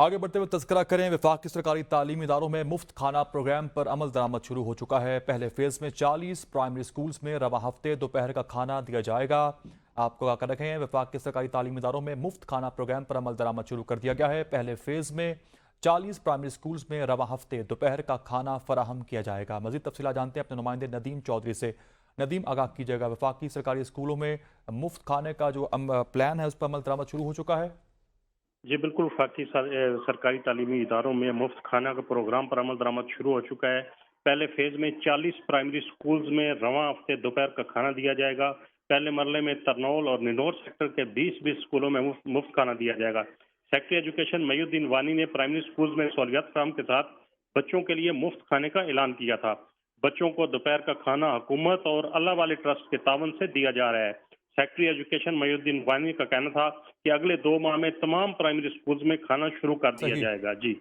आगे बढ़ते हुए तज़किरा करें। वफाक की सरकारी तालीमी इदारों में मुफ्त खाना प्रोग्राम पर अमल दरामद शुरू हो चुका है। पहले फेज़ में 40 प्राइमरी स्कूल्स में रवा हफ्ते दोपहर का खाना दिया जाएगा। आपको आकर रखें, वफाक के सरकारी तालीमी इदारों में मुफ्त खाना प्रोग्राम पर अमल दरामद शुरू कर दिया गया है। पहले फेज़ में 40 प्राइमरी स्कूल्स में रवा हफ्ते दोपहर का खाना फराहम किया जाएगा। मज़ीद तफसीलात जानते हैं अपने नुमाइंदे नदीम चौधरी से। नदीम, आगाह कीजिएगा, वफाकी सरकारी स्कूलों में मुफ्त खाने का जो प्लान है उस पर अमल दरामद शुरू हो चुका है। जी बिल्कुल, वफाकी सरकारी तालीमी इदारों में मुफ्त खाना के प्रोग्राम पर अमल दरामद शुरू हो चुका है। पहले फेज में 40 प्राइमरी स्कूल्स में रवां हफ्ते दोपहर का खाना दिया जाएगा। पहले मरले में तरनौल और निनोर सेक्टर के 20-20 स्कूलों में मुफ्त खाना दिया जाएगा। सेक्रेटरी एजुकेशन मयूद्दीन वानी ने प्राइमरी स्कूल्स में सहूलियात फराहम के साथ बच्चों के लिए मुफ्त खाने का ऐलान किया था। बच्चों को दोपहर का खाना हुकूमत और अल्लाह वाले ट्रस्ट के तावन से दिया जा रहा है। सेक्रेटरी एजुकेशन मयूद्दीन वानी का कहना था कि अगले 2 माह में तमाम प्राइमरी स्कूल्स में खाना शुरू कर दिया सही। जाएगा। जी।